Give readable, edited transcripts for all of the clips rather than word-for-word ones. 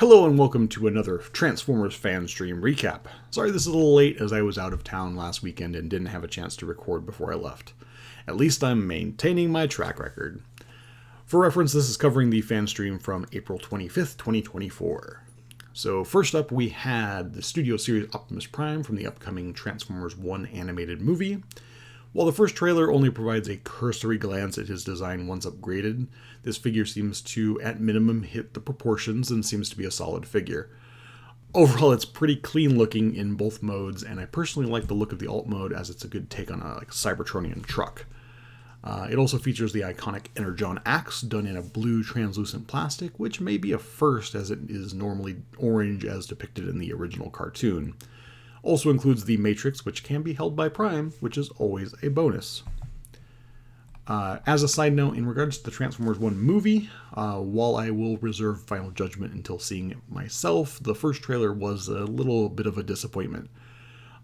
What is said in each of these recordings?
Hello and welcome to another Transformers Fanstream recap. Sorry this is a little late as I was out of town last weekend and didn't have a chance to record before I left. At least I'm maintaining my track record. For reference, this is covering the Fanstream from April 25th, 2024. So first up we had the studio series Optimus Prime from the upcoming Transformers 1 animated movie. While the first trailer only provides a cursory glance at his design once upgraded, this figure seems to, at minimum, hit the proportions and seems to be a solid figure. Overall, it's pretty clean looking in both modes, and I personally like the look of the alt mode as it's a good take on a Cybertronian truck. It also features the iconic Energon axe done in a blue translucent plastic, which may be a first as it is normally orange as depicted in the original cartoon. Also includes the Matrix, which can be held by Prime, which is always a bonus. As a side note, in regards to the Transformers 1 movie, while I will reserve final judgment until seeing it myself, the first trailer was a little bit of a disappointment.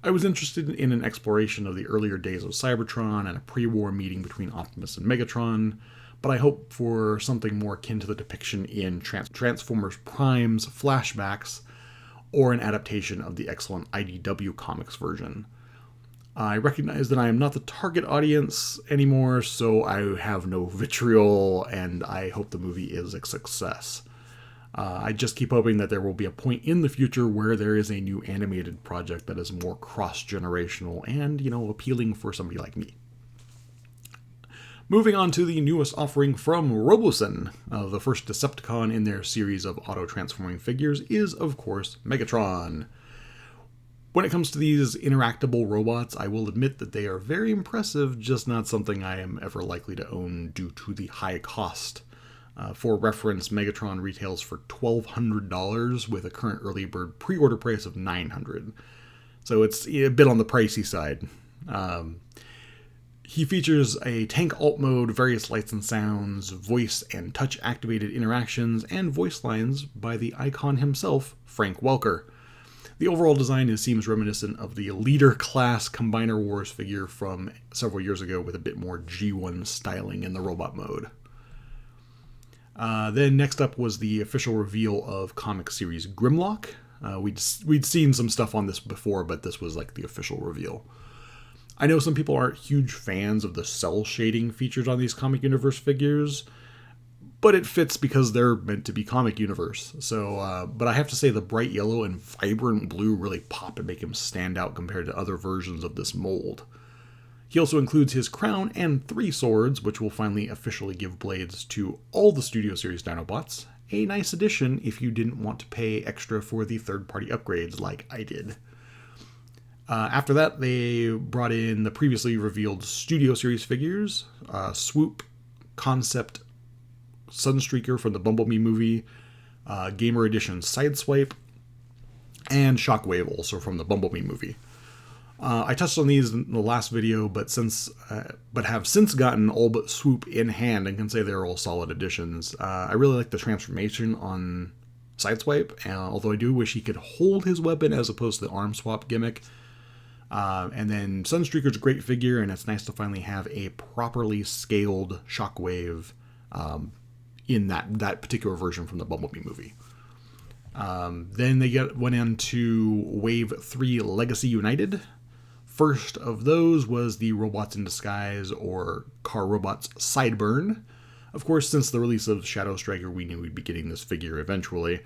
I was interested in an exploration of the earlier days of Cybertron and a pre-war meeting between Optimus and Megatron, but I hope for something more akin to the depiction in Transformers Prime's flashbacks, or an adaptation of the excellent IDW Comics version. I recognize that I am not the target audience anymore, so I have no vitriol, and I hope the movie is a success. I just keep hoping that there will be a point in the future where there is a new animated project that is more cross-generational and, appealing for somebody like me. Moving on to the newest offering from Robosen. The first Decepticon in their series of auto-transforming figures is, of course, Megatron. When it comes to these interactable robots, I will admit that they are very impressive, just not something I am ever likely to own due to the high cost. For reference, Megatron retails for $1,200 with a current early bird pre-order price of $900. So it's a bit on the pricey side. He features a tank alt mode, various lights and sounds, voice and touch activated interactions, and voice lines by the icon himself, Frank Welker. The overall design seems reminiscent of the Leader class Combiner Wars figure from several years ago with a bit more G1 styling in the robot mode. Then next up was the official reveal of comic series Grimlock. We'd seen some stuff on this before, but this was like the official reveal. I know some people aren't huge fans of the cell shading featured on these comic universe figures, but it fits because they're meant to be comic universe. But I have to say the bright yellow and vibrant blue really pop and make him stand out compared to other versions of this mold. He also includes his crown and 3 swords, which will finally officially give blades to all the Studio Series Dinobots. A nice addition if you didn't want to pay extra for the third-party upgrades like I did. After that, they brought in the previously revealed Studio Series figures, Swoop, Concept, Sunstreaker from the Bumblebee movie, Gamer Edition Sideswipe, and Shockwave also from the Bumblebee movie. I touched on these in the last video, but have since gotten all but Swoop in hand and can say they're all solid additions. I really like the transformation on Sideswipe, although I do wish he could hold his weapon as opposed to the arm swap gimmick. And then Sunstreaker's a great figure, and it's nice to finally have a properly scaled Shockwave in that particular version from the Bumblebee movie. Then they went into Wave 3 Legacy United. First of those was the Robots in Disguise, or Car Robots Sideburn. Of course, since the release of Shadow Striker, we knew we'd be getting this figure eventually.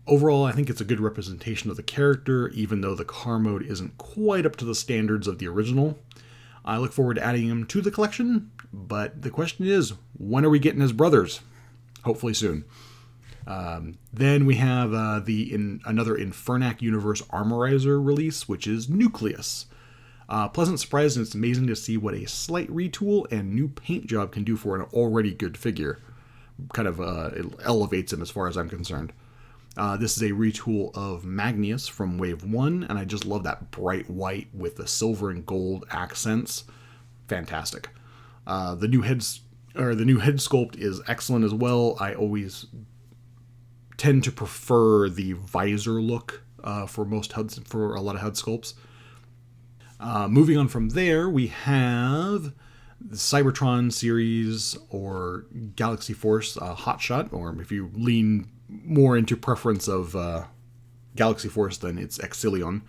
Overall, I think it's a good representation of the character, even though the car mode isn't quite up to the standards of the original. I look forward to adding him to the collection, but the question is, when are we getting his brothers? Hopefully soon. Then we have another Infernac Universe Armorizer release, which is Nucleus. Pleasant surprise, and it's amazing to see what a slight retool and new paint job can do for an already good figure. It elevates him as far as I'm concerned. This is a retool of Magnius from Wave 1, and I just love that bright white with the silver and gold accents. Fantastic. The new head sculpt is excellent as well. I always tend to prefer the visor look for a lot of HUD sculpts. Moving on from there, we have the Cybertron series, or Galaxy Force Hotshot, or if you lean more into preference of Galaxy Force than its Exilion.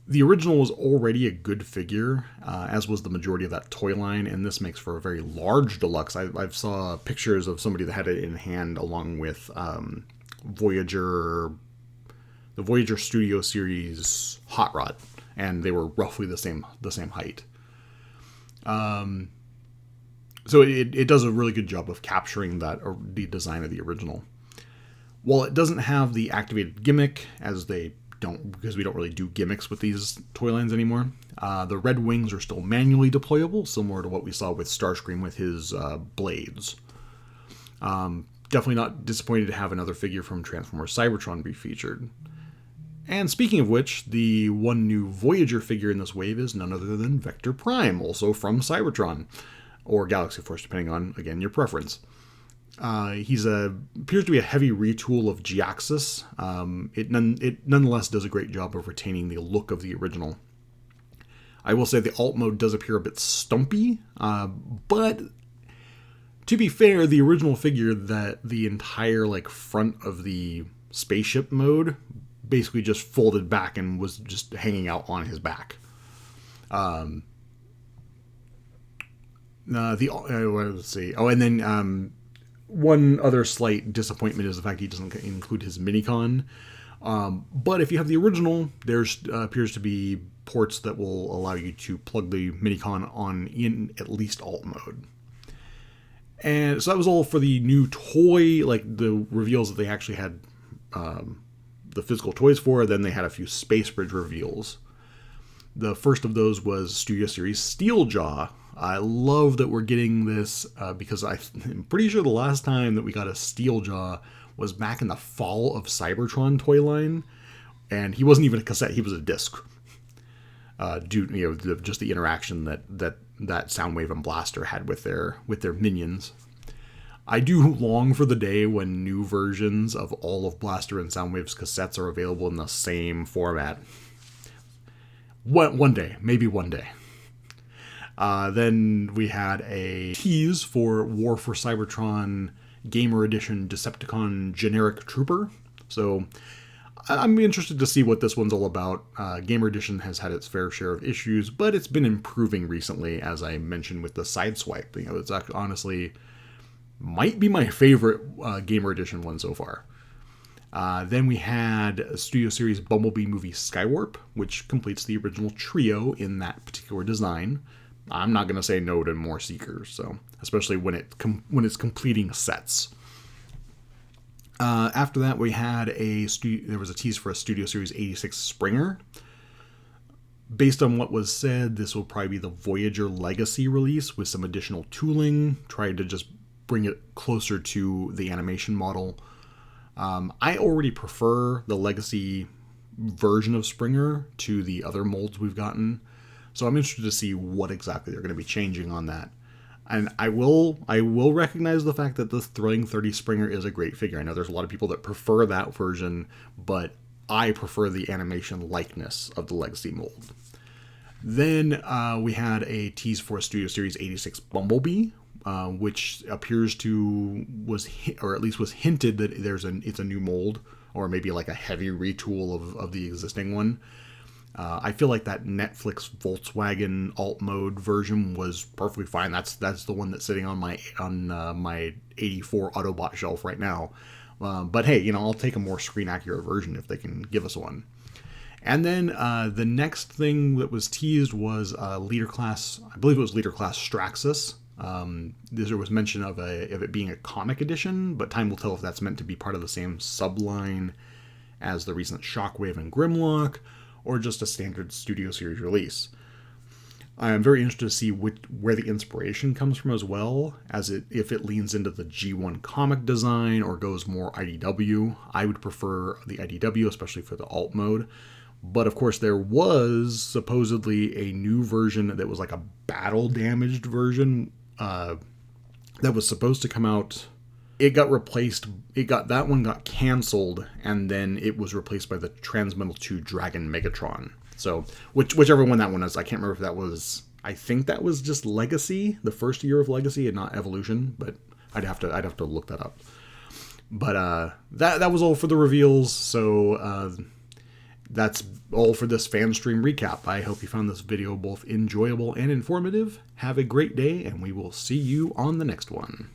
The original was already a good figure, as was the majority of that toy line, and this makes for a very large deluxe. I've saw pictures of somebody that had it in hand along with Voyager, the Voyager Studio Series Hot Rod, and they were roughly the same height. So it does a really good job of capturing that the design of the original. While it doesn't have the activated gimmick, because we don't really do gimmicks with these toy lines anymore, the red wings are still manually deployable, similar to what we saw with Starscream with his blades. Definitely not disappointed to have another figure from Transformers Cybertron be featured. And speaking of which, the one new Voyager figure in this wave is none other than Vector Prime, also from Cybertron, or Galaxy Force, depending on, again, your preference. He's appears to be a heavy retool of Geaxis. It nonetheless does a great job of retaining the look of the original. I will say the alt mode does appear a bit stumpy, but to be fair, the original figure, that the entire front of the spaceship mode basically just folded back and was just hanging out on his back. Let's see. Oh, and then one other slight disappointment is the fact he doesn't include his Minicon. But if you have the original, there's appears to be ports that will allow you to plug the Minicon on in at least alt mode. And so that was all for the new toy, the reveals that they actually had the physical toys for. Then they had a few Space Bridge reveals. The first of those was Studio Series Steeljaw. I love that we're getting this because I'm pretty sure the last time that we got a Steeljaw was back in the fall of Cybertron toy line, and he wasn't even a cassette; he was a disc. Due just the interaction that Soundwave and Blaster had with their minions. I do long for the day when new versions of all of Blaster and Soundwave's cassettes are available in the same format. One day, maybe one day. Then we had a tease for War for Cybertron Gamer Edition Decepticon Generic Trooper. So I'm interested to see what this one's all about. Gamer Edition has had its fair share of issues, but it's been improving recently, as I mentioned with the Sideswipe. It's actually, honestly, might be my favorite Gamer Edition one so far. Then we had Studio Series Bumblebee movie Skywarp, which completes the original trio in that particular design. I'm not going to say no to more Seekers, so especially when it's completing sets. After that, we had there was a tease for a Studio Series 86 Springer. Based on what was said, this will probably be the Voyager Legacy release with some additional tooling, trying to just bring it closer to the animation model. I already prefer the Legacy version of Springer to the other molds we've gotten, so I'm interested to see what exactly they're going to be changing on that. And I will recognize the fact that the Thrilling 30 Springer is a great figure. I know there's a lot of people that prefer that version, but I prefer the animation likeness of the Legacy mold. Then we had a tease for a Studio Series 86 Bumblebee, which appears to was hinted that it's a new mold, or maybe like a heavy retool of the existing one. I feel like that Netflix Volkswagen alt mode version was perfectly fine. That's the one that's sitting on my 84 Autobot shelf right now. But hey, I'll take a more screen accurate version if they can give us one. And then the next thing that was teased was Leader Class. I believe it was Leader Class Straxus. There was mention of it being a comic edition, but time will tell if that's meant to be part of the same subline as the recent Shockwave and Grimlock, or just a standard Studio Series release. I am very interested to see where the inspiration comes from as well, if it leans into the G1 comic design or goes more IDW. I would prefer the IDW, especially for the alt mode. But of course, there was supposedly a new version that was like a battle-damaged version that was supposed to come out. It got replaced. That one got canceled, and then it was replaced by the Transmetal 2 Dragon Megatron. So, whichever one that one is, I can't remember if that was. I think that was just Legacy, the first year of Legacy, and not Evolution. But I'd have to look that up. But that was all for the reveals, so that's all for this Fanstream recap. I hope you found this video both enjoyable and informative. Have a great day, and we will see you on the next one.